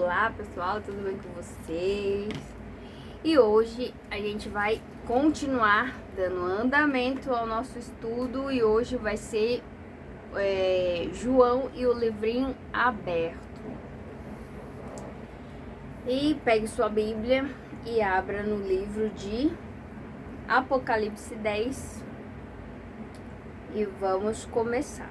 Olá pessoal, tudo bem com vocês? E hoje a gente vai continuar dando andamento ao nosso estudo e hoje vai ser João e o livrinho aberto. E pegue sua Bíblia e abra no livro de Apocalipse 10 e vamos começar.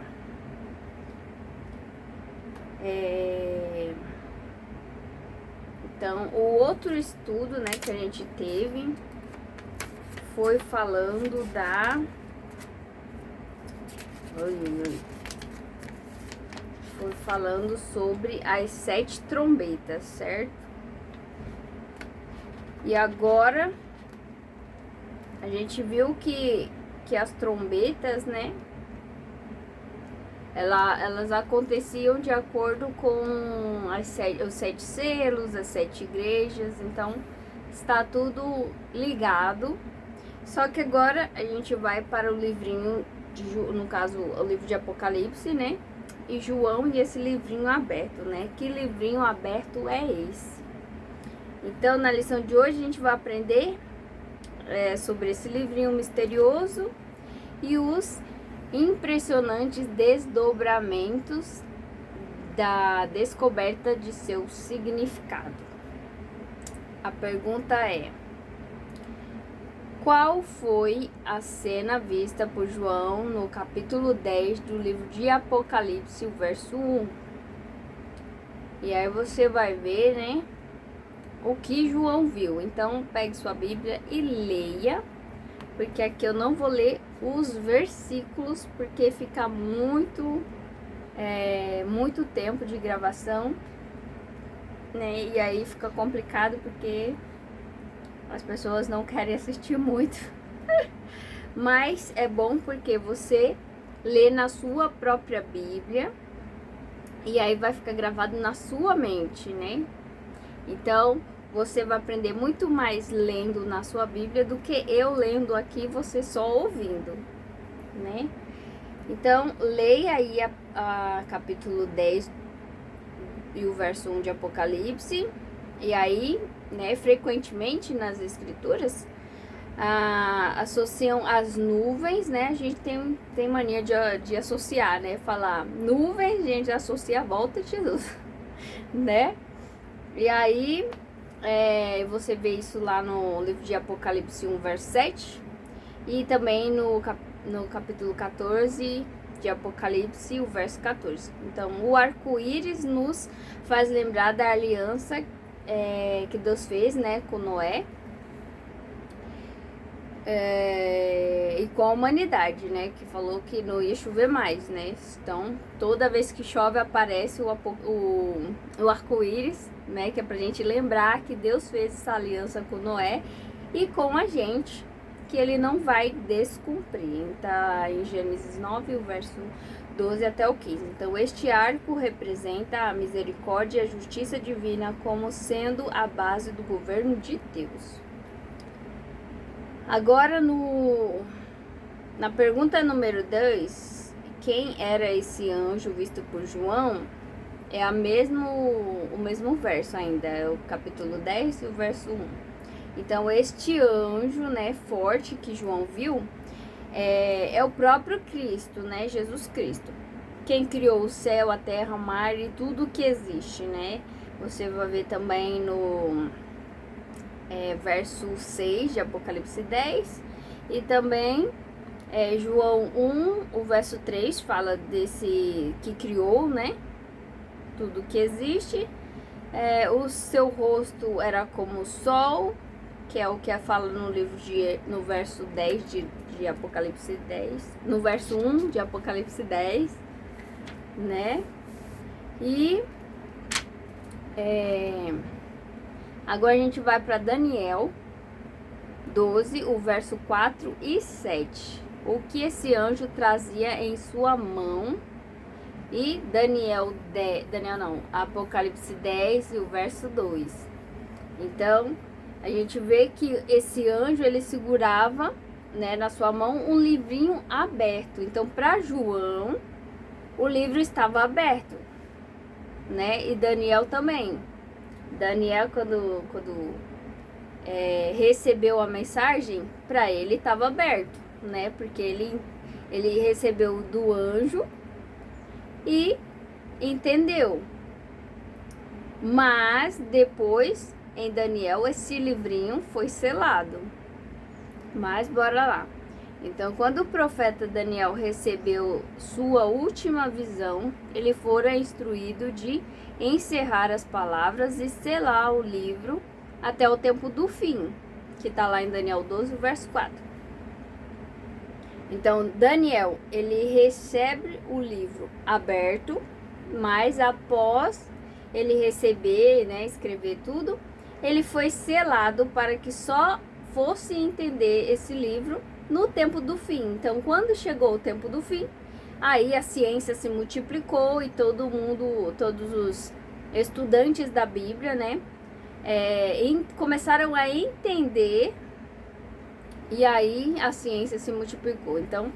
Então, o outro estudo, né, que a gente teve foi falando foi falando sobre as 7 trombetas, certo? E agora a gente viu que as trombetas, né, elas aconteciam de acordo com os 7 selos, as 7 igrejas, então está tudo ligado. Só que agora a gente vai para o livrinho, no caso o livro de Apocalipse, né? E João e esse livrinho aberto, né? Que livrinho aberto é esse? Então na lição de hoje a gente vai aprender sobre esse livrinho misterioso e os impressionantes desdobramentos da descoberta de seu significado. A pergunta é: qual foi a cena vista por João no capítulo 10 do livro de Apocalipse, o verso 1? E aí você vai ver, né, o que João viu. Então pegue sua Bíblia e leia, porque aqui eu não vou ler os versículos, porque fica muito tempo de gravação, né? E aí fica complicado porque as pessoas não querem assistir muito. Mas é bom porque você lê na sua própria Bíblia e aí vai ficar gravado na sua mente, né? Então você vai aprender muito mais lendo na sua Bíblia do que eu lendo aqui, você só ouvindo, né? Então, leia aí a capítulo 10 e o verso 1 de Apocalipse. E aí, né, frequentemente nas escrituras, associam as nuvens, né? A gente tem mania de associar, né? Falar nuvens, a gente associa a volta de Jesus, né? E aí, você vê isso lá no livro de Apocalipse 1, verso 7. E também no capítulo 14 de Apocalipse, o verso 14. Então, o arco-íris nos faz lembrar da aliança que Deus fez, né, com Noé e com a humanidade, né, que falou que não ia chover mais, né. Então, toda vez que chove aparece o arco-íris, né, que é pra gente lembrar que Deus fez essa aliança com Noé e com a gente, que ele não vai descumprir. Tá em Gênesis 9, o verso 12 até o 15. Então, este arco representa a misericórdia e a justiça divina como sendo a base do governo de Deus. Agora, na pergunta número 2, quem era esse anjo visto por João? É o mesmo verso ainda, é o capítulo 10 e o verso 1. Então, este anjo, né, forte que João viu, é o próprio Cristo, né, Jesus Cristo. Quem criou o céu, a terra, o mar e tudo que existe, né? Você vai ver também no verso 6 de Apocalipse 10. E também João 1, o verso 3, fala desse que criou, né, tudo que existe. O seu rosto era como o sol, que é o que fala no verso 10 de Apocalipse 10, no verso 1 de Apocalipse 10, né? E agora a gente vai para Daniel 12, o verso 4 e 7. O que esse anjo trazia em sua mão? E Apocalipse 10 e o verso 2. Então, a gente vê que esse anjo, ele segurava, né, na sua mão um livrinho aberto. Então, para João, o livro estava aberto, né? E Daniel também. Daniel, quando recebeu a mensagem, para ele estava aberto, né? Porque ele recebeu do anjo e entendeu. Mas depois, em Daniel, esse livrinho foi selado. Mas bora lá. Então, quando o profeta Daniel recebeu sua última visão, ele fora instruído de encerrar as palavras e selar o livro até o tempo do fim, que está lá em Daniel 12, verso 4. Então, Daniel, ele recebe o livro aberto, mas após ele receber, né, escrever tudo, ele foi selado para que só fosse entender esse livro no tempo do fim. Então, quando chegou o tempo do fim, aí a ciência se multiplicou e todo mundo, todos os estudantes da Bíblia, né, começaram a entender, e aí a ciência se multiplicou. Então,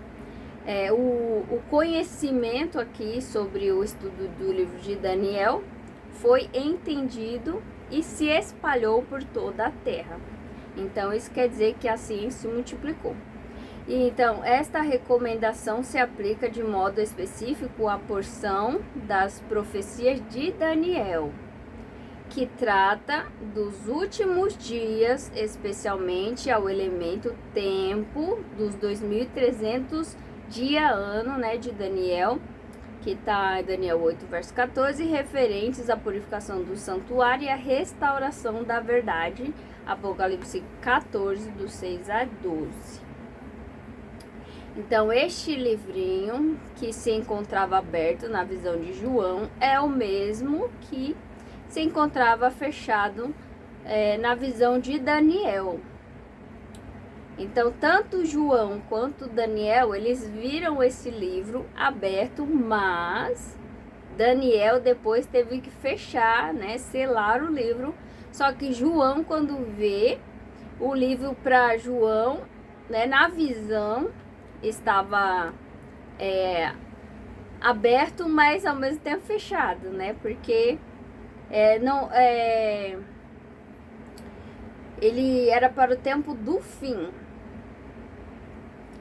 o conhecimento aqui sobre o estudo do livro de Daniel foi entendido e se espalhou por toda a terra. Então, isso quer dizer que a ciência se multiplicou. E então, esta recomendação se aplica de modo específico à porção das profecias de Daniel, que trata dos últimos dias, especialmente ao elemento tempo dos 2300 dia-ano, né, de Daniel, que está em Daniel 8, verso 14, referentes à purificação do santuário e à restauração da verdade, Apocalipse 14, do 6 a 12. Então, este livrinho que se encontrava aberto na visão de João é o mesmo que se encontrava fechado na visão de Daniel. Então, tanto João quanto Daniel, eles viram esse livro aberto, mas Daniel depois teve que fechar, né, selar o livro. Só que João, quando vê o livro para João, né, na visão, estava aberto, mas ao mesmo tempo fechado, né, porque ele era para o tempo do fim.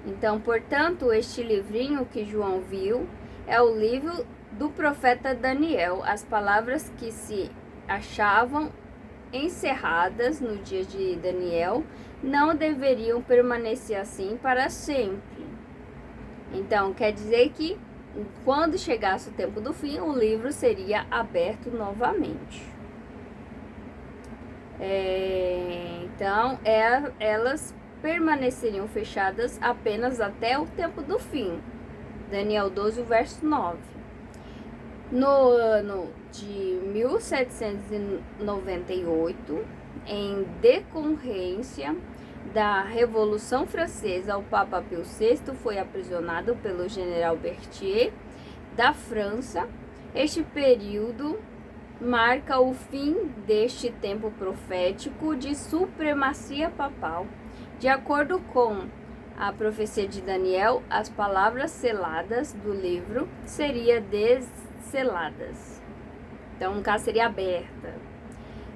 Então, portanto, este livrinho que João viu é o livro do profeta Daniel. As palavras que se achavam encerradas no dia de Daniel não deveriam permanecer assim para sempre. Então, quer dizer que quando chegasse o tempo do fim, o livro seria aberto novamente. Então, elas permaneceriam fechadas apenas até o tempo do fim. Daniel 12, verso 9. No ano de 1798, em decorrência da Revolução Francesa, o Papa Pio VI foi aprisionado pelo general Berthier da França. Este período marca o fim deste tempo profético de supremacia papal. De acordo com a profecia de Daniel, as palavras seladas do livro seriam desseladas. Então, no caso, seria aberta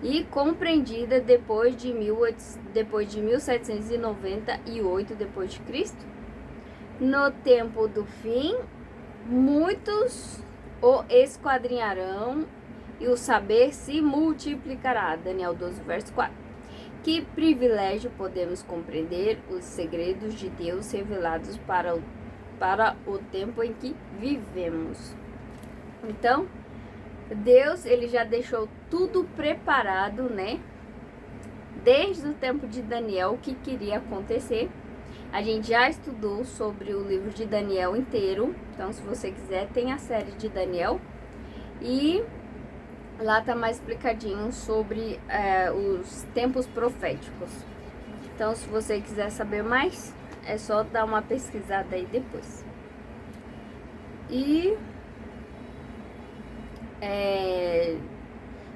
e compreendida depois de 1798 depois de Cristo. No tempo do fim, muitos o esquadrinharão e o saber se multiplicará. Daniel 12, verso 4. Que privilégio podemos compreender os segredos de Deus revelados para o tempo em que vivemos. Então, Deus, ele já deixou tudo preparado, né? Desde o tempo de Daniel, o que queria acontecer. A gente já estudou sobre o livro de Daniel inteiro. Então, se você quiser, tem a série de Daniel. E lá tá mais explicadinho sobre os tempos proféticos. Então, se você quiser saber mais, é só dar uma pesquisada aí depois. E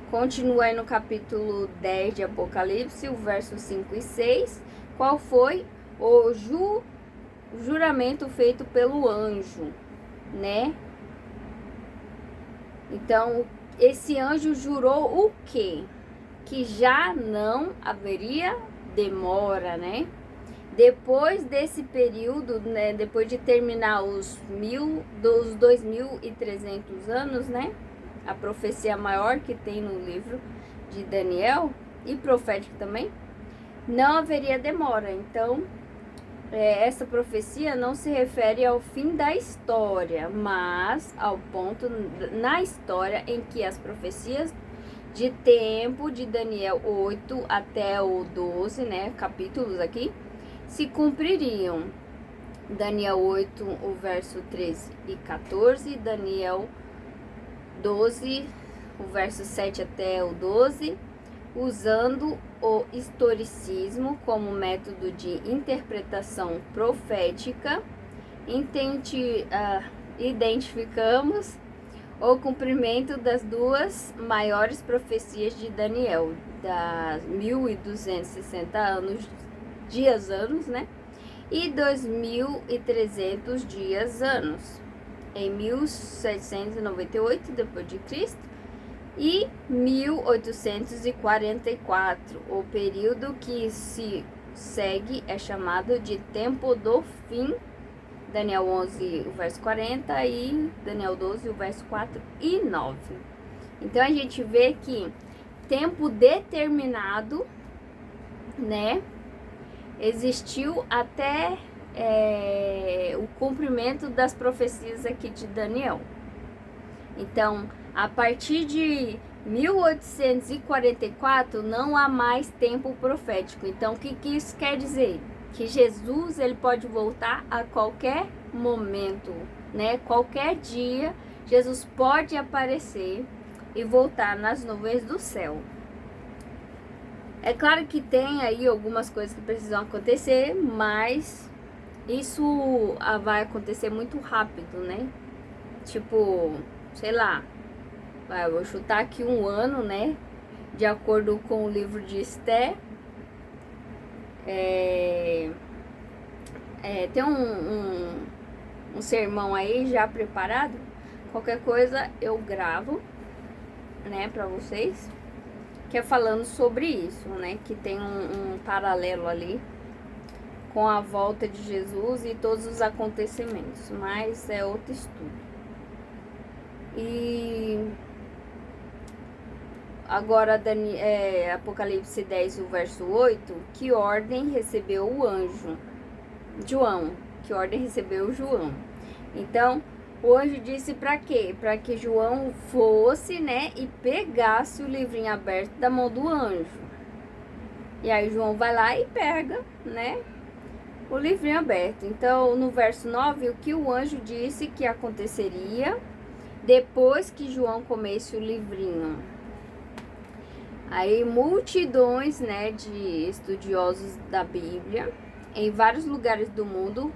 continua aí no capítulo 10 de Apocalipse, o verso 5 e 6. Qual foi o juramento feito pelo anjo, né? Então, esse anjo jurou o quê? que já não haveria demora, né? Depois desse período, né, depois de terminar os 2.300 anos, né? A profecia maior que tem no livro de Daniel e profético também, não haveria demora. Então, essa profecia não se refere ao fim da história, mas ao ponto na história em que as profecias de tempo de Daniel 8 até o 12, né, capítulos aqui, se cumpririam. Daniel 8, o verso 13 e 14, Daniel 12, o verso 7 até o 12, usando o historicismo como método de interpretação profética, identificamos o cumprimento das duas maiores profecias de Daniel, das 1.260 anos, né? E 2.300 anos, em 1798 depois de Cristo e 1844. O período que se segue é chamado de tempo do fim. Daniel 11, o verso 40 e Daniel 12, o verso 4 e 9. Então a gente vê que tempo determinado, né, existiu até o cumprimento das profecias aqui de Daniel. Então, a partir de 1844 não há mais tempo profético. Então, o que isso quer dizer? Que Jesus ele pode voltar a qualquer momento, né? Qualquer dia, Jesus pode aparecer e voltar nas nuvens do céu. É claro que tem aí algumas coisas que precisam acontecer, mas isso vai acontecer muito rápido, né? Tipo, sei lá, eu vou chutar aqui 1 ano, né? De acordo com o livro de Esther. Tem um sermão aí já preparado. Qualquer coisa eu gravo, né, pra vocês. Que é falando sobre isso, né? Que tem um paralelo ali com a volta de Jesus e todos os acontecimentos. Mas é outro estudo. E agora Apocalipse 10, o verso 8, que ordem recebeu o anjo? João, que ordem recebeu João. Então, o anjo disse para quê? Para que João fosse, né, e pegasse o livrinho aberto da mão do anjo. E aí João vai lá e pega, né, o livrinho aberto. Então, no verso 9, o que o anjo disse que aconteceria depois que João comesse o livrinho? Aí multidões, né, de estudiosos da Bíblia em vários lugares do mundo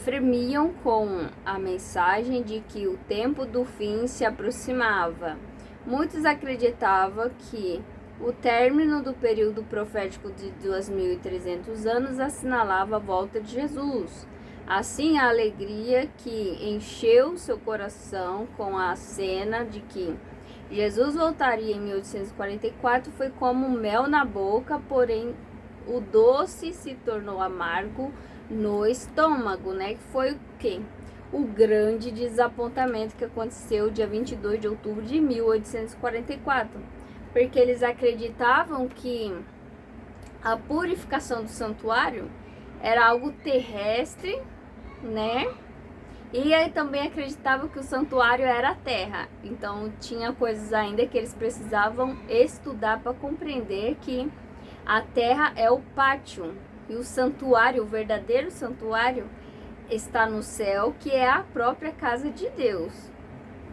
fremiam com a mensagem de que o tempo do fim se aproximava. Muitos acreditavam que o término do período profético de 2.300 anos assinalava a volta de Jesus. Assim, a alegria que encheu seu coração com a cena de que Jesus voltaria em 1844 foi como mel na boca, porém o doce se tornou amargo no estômago, né? Que foi o quê? O grande desapontamento que aconteceu dia 22 de outubro de 1844. Porque eles acreditavam que a purificação do santuário era algo terrestre, né? E aí também acreditavam que o santuário era a terra. Então tinha coisas ainda que eles precisavam estudar para compreender que a terra é o pátio e o santuário, o verdadeiro santuário, está no céu, que é a própria casa de Deus.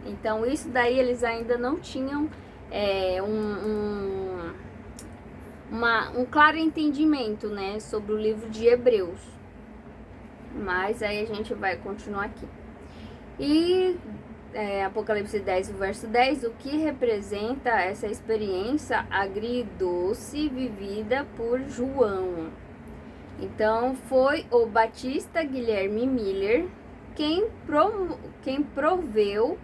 Então isso daí eles ainda não tinham um claro entendimento, né, sobre o livro de Hebreus. Mas aí a gente vai continuar aqui. E Apocalipse 10, verso 10, o que representa essa experiência agridoce vivida por João? Então, foi o batista Guilherme Miller quem proveu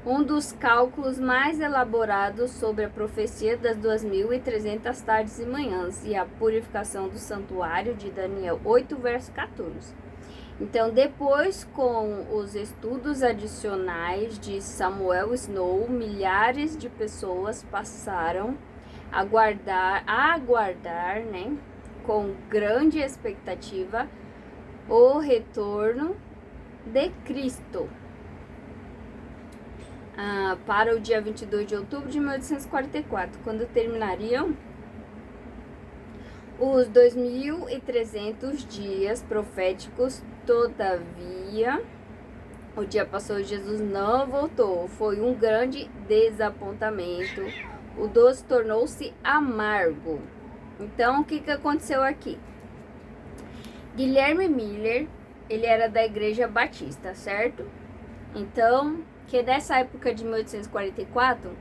um dos cálculos mais elaborados sobre a profecia das 2.300 tardes e manhãs e a purificação do santuário de Daniel 8, verso 14. Então, depois, com os estudos adicionais de Samuel Snow, milhares de pessoas passaram a aguardar, né, com grande expectativa, o retorno de Cristo para o dia 22 de outubro de 1844, quando terminariam os 2.300 dias proféticos. Todavia, o dia passou e Jesus não voltou. Foi um grande desapontamento. O doce tornou-se amargo. Então, o que aconteceu aqui? Guilherme Miller, ele era da Igreja Batista, certo? Então, que nessa época de 1844,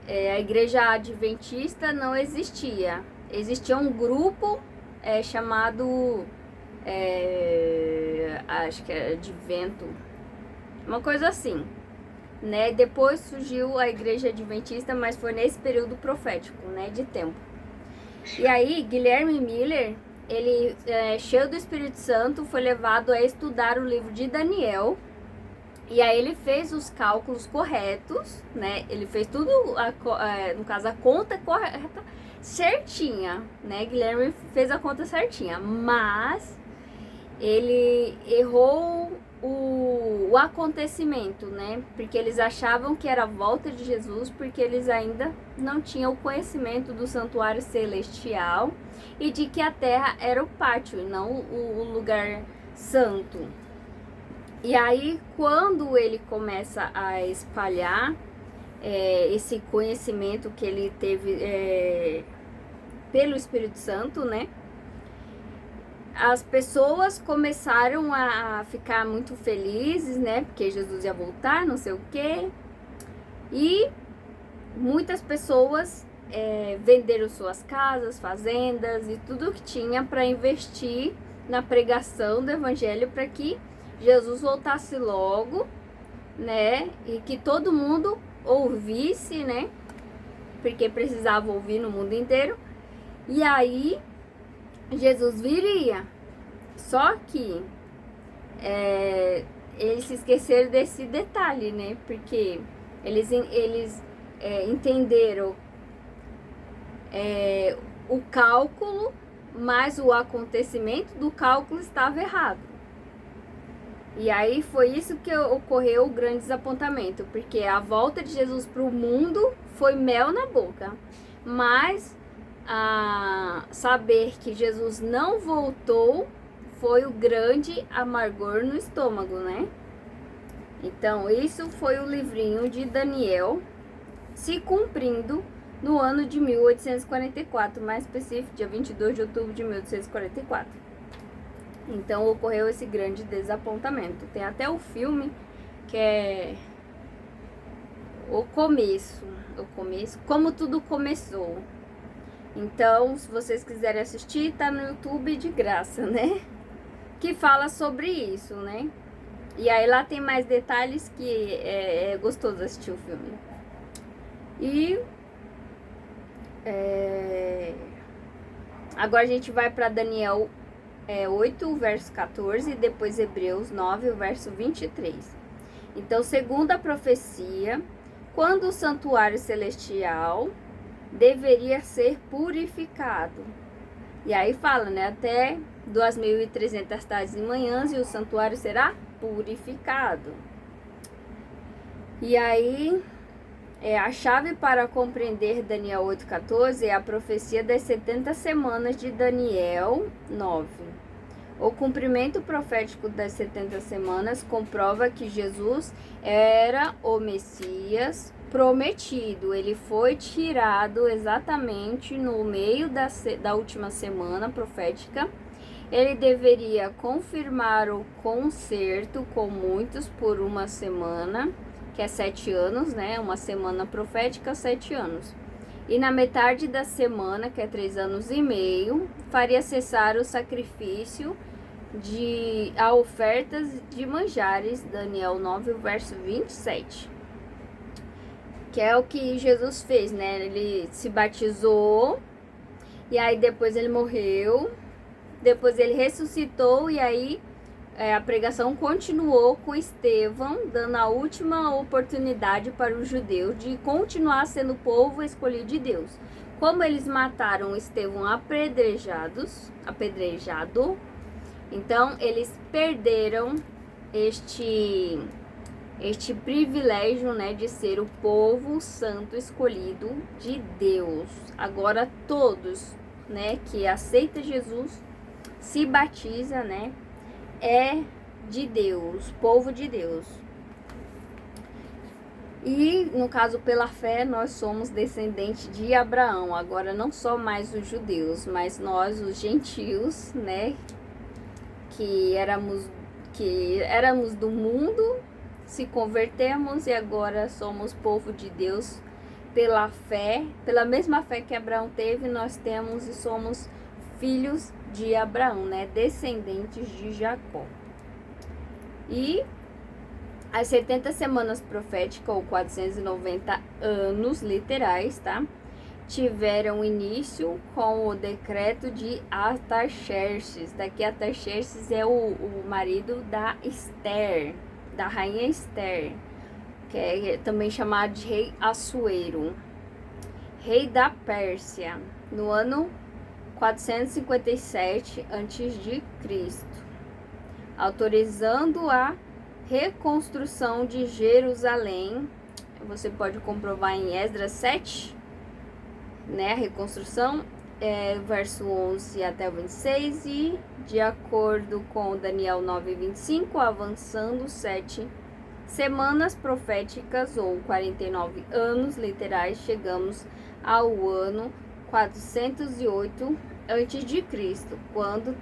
a Igreja Adventista não existia. Existia um grupo chamado, acho que era Advento, uma coisa assim, né? Depois surgiu a Igreja Adventista, mas foi nesse período profético, né, de tempo. E aí, Guilherme Miller, ele, cheio do Espírito Santo, foi levado a estudar o livro de Daniel. E aí ele fez os cálculos corretos, né? Ele fez tudo, no caso, a conta correta, certinha, né? Guilherme fez a conta certinha, mas ele errou o acontecimento, né? Porque eles achavam que era a volta de Jesus, porque eles ainda não tinham o conhecimento do santuário celestial e de que a terra era o pátio e não o lugar santo. E aí, quando ele começa a espalhar esse conhecimento que ele teve pelo Espírito Santo, né? As pessoas começaram a ficar muito felizes, né? Porque Jesus ia voltar, não sei o quê. E muitas pessoas venderam suas casas, fazendas e tudo que tinha para investir na pregação do Evangelho para que Jesus voltasse logo, né? E que todo mundo ouvisse, né? Porque precisava ouvir no mundo inteiro. E aí, Jesus viria. Só que eles se esqueceram desse detalhe, né? Porque eles entenderam o cálculo, mas o acontecimento do cálculo estava errado. E aí foi isso que ocorreu o grande desapontamento, porque a volta de Jesus para o mundo foi mel na boca, mas saber que Jesus não voltou foi o grande amargor no estômago, né? Então isso foi o livrinho de Daniel se cumprindo no ano de 1844, mais específico, dia 22 de outubro de 1844. Então ocorreu esse grande desapontamento. Tem até o filme que é o começo, como tudo começou. Então, se vocês quiserem assistir, tá no YouTube de graça, né? Que fala sobre isso, né? E aí lá tem mais detalhes que é gostoso assistir o filme. E agora a gente vai para Daniel 8, verso 14, e depois Hebreus 9, verso 23. Então, segundo a profecia, quando o santuário celestial deveria ser purificado. E aí fala, né, até 2.300 tardes e manhãs, e o santuário será purificado. E aí, a chave para compreender Daniel 8,14 é a profecia das 70 semanas de Daniel 9. O cumprimento profético das 70 semanas comprova que Jesus era o Messias prometido. Ele foi tirado exatamente no meio da última semana profética. Ele deveria confirmar o concerto com muitos por uma semana, que é 7 anos, né? Uma semana profética, 7 anos. E na metade da semana, que é 3 anos e meio, faria cessar o sacrifício a ofertas de manjares, Daniel 9, verso 27. Que é o que Jesus fez, né? Ele se batizou, e aí depois ele morreu, depois ele ressuscitou, e aí a pregação continuou com Estevão, dando a última oportunidade para os judeus de continuar sendo o povo escolhido de Deus. Como eles mataram Estevão apedrejado, então eles perderam este privilégio, né, de ser o povo santo escolhido de Deus. Agora todos, né, que aceita Jesus, se batiza, né, é de Deus, povo de Deus. E no caso, pela fé, nós somos descendentes de Abraão. Agora não só mais os judeus, mas nós, os gentios, né, que éramos do mundo, se convertemos e agora somos povo de Deus pela fé, pela mesma fé que Abraão teve, nós temos e somos filhos de Abraão, né? Descendentes de Jacó. E as 70 semanas proféticas, ou 490 anos literais, tá? Tiveram início com o decreto de Artaxerxes. Daqui Artaxerxes é o marido da Esther, da rainha Esther, que é também chamado de rei Assuero, rei da Pérsia, no ano 457 a.C., autorizando a reconstrução de Jerusalém. Você pode comprovar em Esdras 7, né, a reconstrução, verso 11 até o 26, e de acordo com Daniel 9:25, avançando 7 semanas proféticas, ou 49 anos literais, chegamos ao ano 408 a.C., quando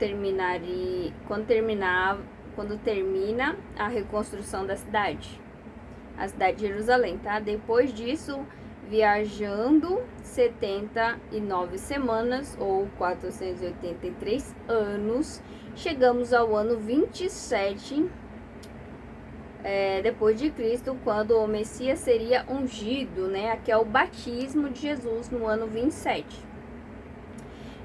termina a reconstrução da cidade, a cidade de Jerusalém, tá? Depois disso, viajando 79 semanas, ou 483 anos, chegamos ao ano 27 depois de Cristo, quando o Messias seria ungido, né? Aqui é o batismo de Jesus no ano 27.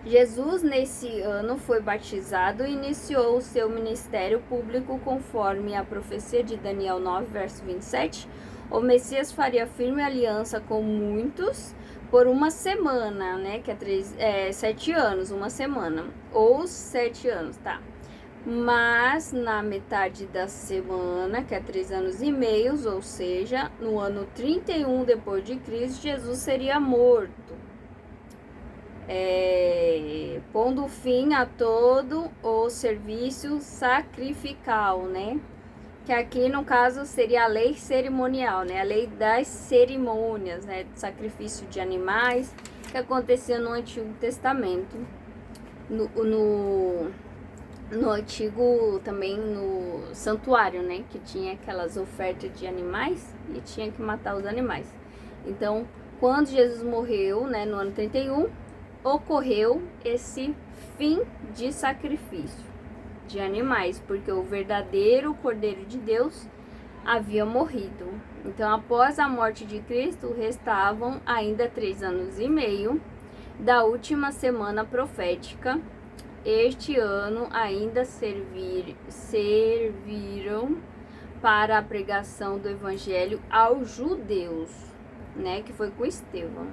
Jesus, nesse ano, foi batizado e iniciou o seu ministério público conforme a profecia de Daniel 9, verso 27. O Messias faria firme aliança com muitos por uma semana, né? Que é 7 anos, uma semana. Ou 7 anos, tá? Mas na metade da semana, que é 3 anos e meio, ou seja, no ano 31 depois de Cristo, Jesus seria morto, pondo fim a todo o serviço sacrificial, né? Que aqui no caso seria a lei cerimonial, né? A lei das cerimônias, né? De sacrifício de animais, que acontecia no Antigo Testamento, no Antigo também, no santuário, né? Que tinha aquelas ofertas de animais e tinha que matar os animais. Então, quando Jesus morreu, né? No ano 31, ocorreu esse fim de sacrifício de animais, porque o verdadeiro Cordeiro de Deus havia morrido. Então, após a morte de Cristo, restavam ainda 3 anos e meio da última semana profética. Este ano ainda serviram para a pregação do evangelho aos judeus, né, que foi com Estevão.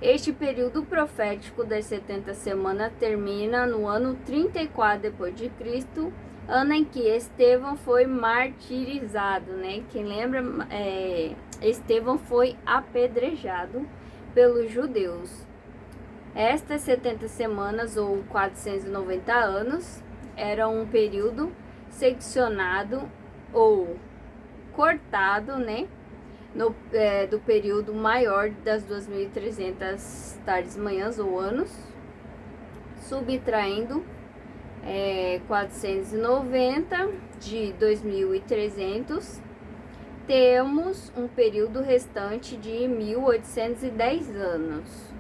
Este período profético das 70 semanas termina no ano 34 depois de Cristo, ano em que Estevão foi martirizado, né? Quem lembra, Estevão foi apedrejado pelos judeus. Estas 70 semanas, ou 490 anos, eram um período seccionado ou cortado, né? Do período maior das 2.300 tardes, manhãs ou anos, subtraindo 490 de 2.300, temos um período restante de 1.810 anos,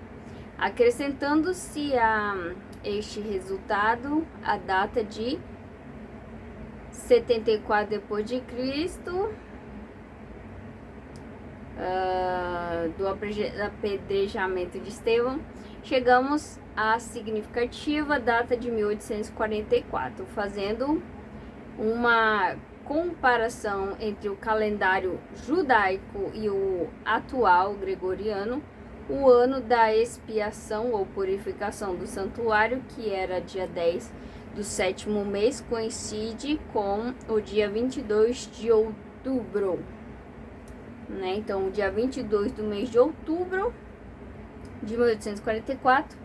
acrescentando-se a este resultado a data de 74 depois de Cristo, do apedrejamento de Estevão, chegamos à significativa data de 1844, fazendo uma comparação entre o calendário judaico e o atual gregoriano. O ano da expiação ou purificação do santuário, que era dia 10 do 7º mês, coincide com o dia 22 de outubro, né? Então, o dia 22 do mês de outubro de 1844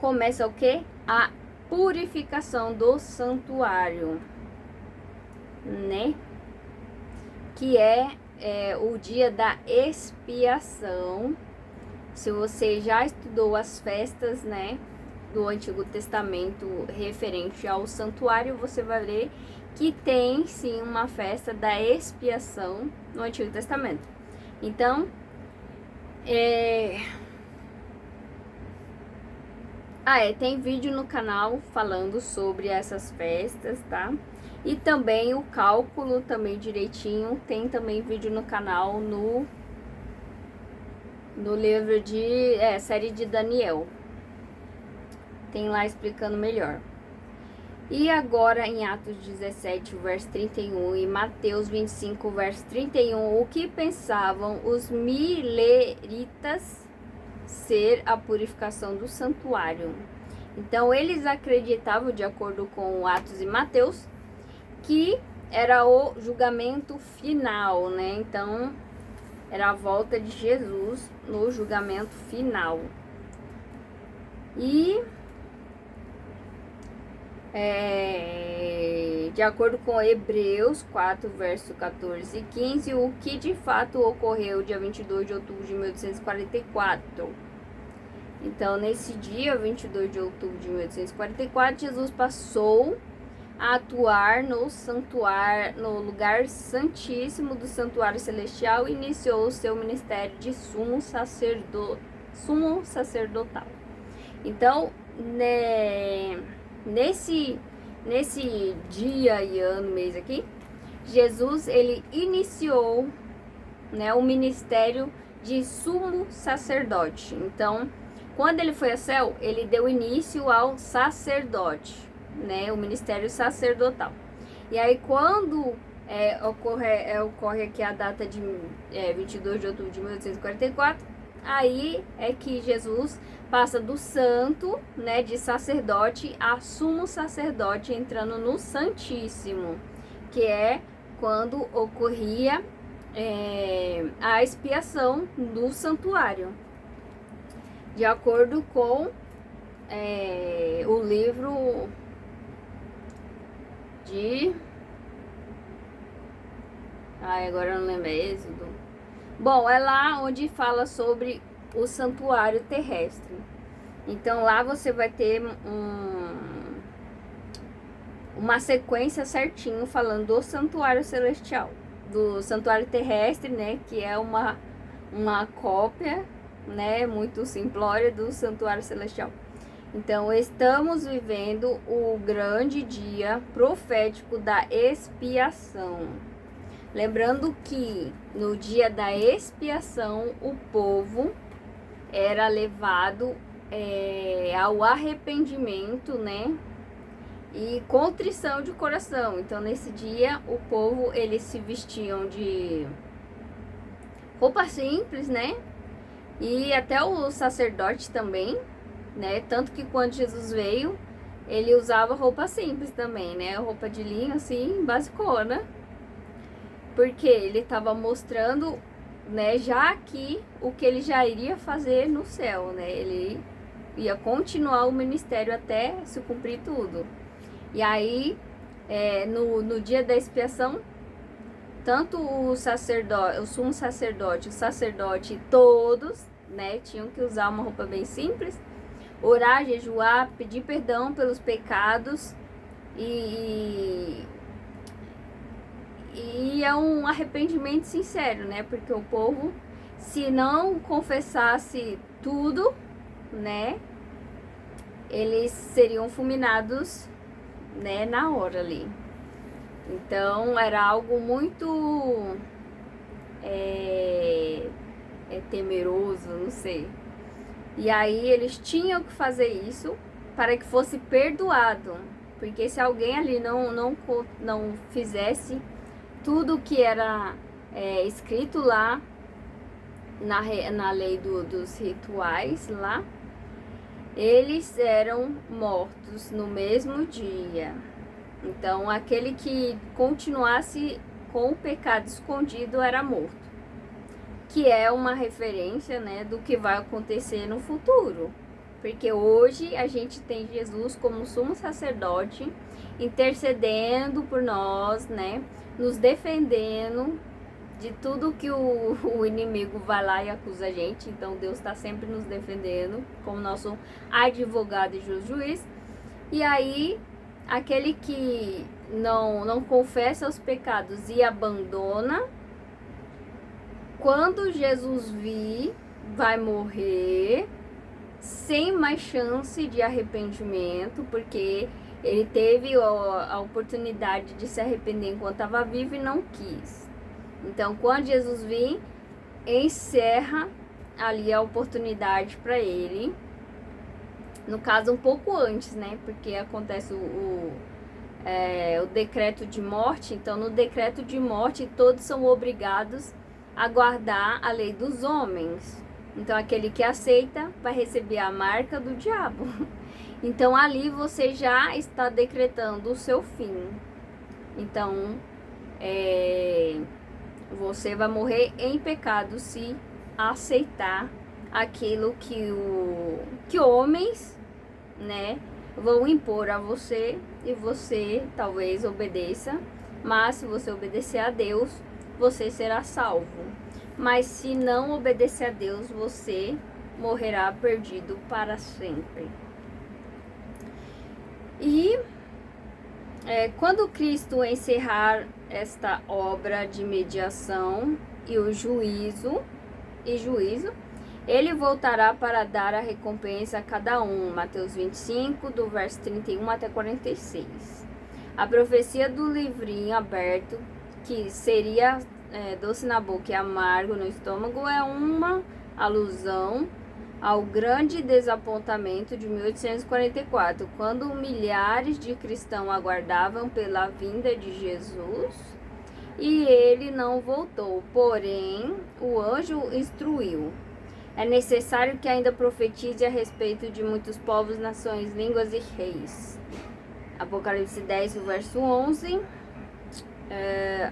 começa o quê? A purificação do santuário, né? Que é o dia da expiação. Se você já estudou as festas, né, do Antigo Testamento referente ao santuário, você vai ver que tem sim uma festa da expiação no Antigo Testamento. Então, tem vídeo no canal falando sobre essas festas, tá? E também o cálculo também direitinho, tem também vídeo no canal no livro de série de Daniel. Tem lá explicando melhor. E agora em Atos 17, verso 31 e Mateus 25, verso 31, o que pensavam os mileritas ser a purificação do santuário? Então eles acreditavam, de acordo com Atos e Mateus, que era o julgamento final, né? Então era a volta de Jesus no julgamento final. E de acordo com Hebreus 4, verso 14 e 15, o que de fato ocorreu dia 22 de outubro de 1844. Então, nesse dia, 22 de outubro de 1844, Jesus passou a atuar no santuário, no lugar santíssimo do santuário celestial, e iniciou o seu ministério de sumo sacerdotal. Então, nesse dia e ano, mês aqui, Jesus, ele iniciou, né, o ministério de sumo sacerdote. Então, quando ele foi ao céu, ele deu início ao sacerdote, né, o ministério sacerdotal. E aí, quando ocorre aqui a data de 22 de outubro de 1844, aí é que Jesus passa do santo, né, de sacerdote a sumo sacerdote, entrando no Santíssimo, que é quando ocorria a expiação do santuário. De acordo com o livro de... agora eu não lembro, é Êxodo. Bom, é lá onde fala sobre o santuário terrestre. Então lá você vai ter uma sequência certinho falando do santuário celestial, do santuário terrestre, né, que é uma cópia, né, muito simplória do santuário celestial. Então, estamos vivendo o grande dia profético da expiação. Lembrando que no dia da expiação, o povo era levado ao arrependimento, né, e contrição de coração. Então, nesse dia, o povo, eles se vestiam de roupa simples, né, e até o sacerdote também, né, tanto que quando Jesus veio, ele usava roupa simples também, né, roupa de linho, assim, basicona, porque ele estava mostrando, né, já aqui o que ele já iria fazer no céu, né, ele ia continuar o ministério até se cumprir tudo. E aí, no dia da expiação, tanto o sacerdote, o sumo sacerdote, o sacerdote, todos, né, tinham que usar uma roupa bem simples, orar, jejuar, pedir perdão pelos pecados e é um arrependimento sincero, né, porque o povo, se não confessasse tudo, né, eles seriam fulminados, né, na hora ali. Então era algo muito temeroso, não sei. E aí eles tinham que fazer isso para que fosse perdoado. Porque se alguém ali não fizesse tudo que era escrito lá na lei dos rituais lá, eles eram mortos no mesmo dia. Então aquele que continuasse com o pecado escondido era morto, que é uma referência, né, do que vai acontecer no futuro. Porque hoje a gente tem Jesus como sumo sacerdote, intercedendo por nós, né, nos defendendo de tudo que o inimigo vai lá e acusa a gente. Então Deus está sempre nos defendendo como nosso advogado e juiz. E aí aquele que não confessa os pecados e abandona, quando Jesus vir, vai morrer sem mais chance de arrependimento, porque ele teve a oportunidade de se arrepender enquanto estava vivo e não quis. Então, quando Jesus vir, encerra ali a oportunidade para ele. No caso, um pouco antes, né? Porque acontece o decreto de morte. Então, no decreto de morte, todos são obrigados a guardar a lei dos homens. Então, aquele que aceita vai receber a marca do diabo. Então, ali você já está decretando o seu fim. Então, você vai morrer em pecado se aceitar aquilo que homens, né, vão impor a você, e você talvez obedeça. Mas se você obedecer a Deus, você será salvo. Mas se não obedecer a Deus, você morrerá perdido para sempre. E quando Cristo encerrar esta obra de mediação e o juízo, ele voltará para dar a recompensa a cada um. Mateus 25, do verso 31 até 46. A profecia do livrinho aberto, que seria doce na boca e amargo no estômago, é uma alusão ao grande desapontamento de 1844, quando milhares de cristãos aguardavam pela vinda de Jesus e ele não voltou. Porém, o anjo instruiu: é necessário que ainda profetize a respeito de muitos povos, nações, línguas e reis. Apocalipse 10, verso 11.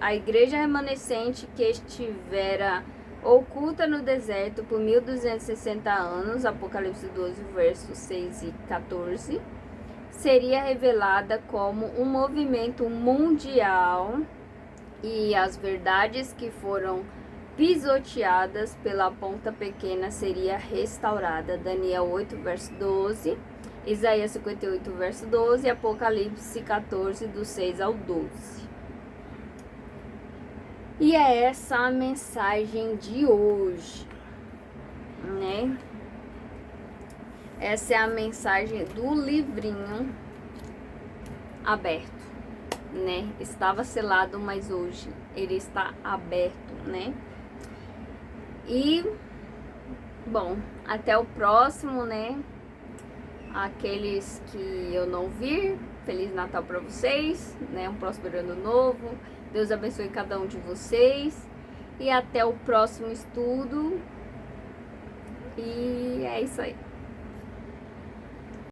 A igreja remanescente que estivera oculta no deserto por 1260 anos, Apocalipse 12, versos 6 e 14, seria revelada como um movimento mundial, e as verdades que foram pisoteadas pela ponta pequena seria restaurada. Daniel 8, verso 12, Isaías 58, verso 12, Apocalipse 14, do 6 ao 12. E é essa a mensagem de hoje, né? Essa é a mensagem do livrinho aberto, né? Estava selado, mas hoje ele está aberto, né? E, bom, até o próximo, né? Aqueles que eu não vi, Feliz Natal para vocês, né? Um próspero ano novo. Deus abençoe cada um de vocês. E até o próximo estudo. E é isso aí.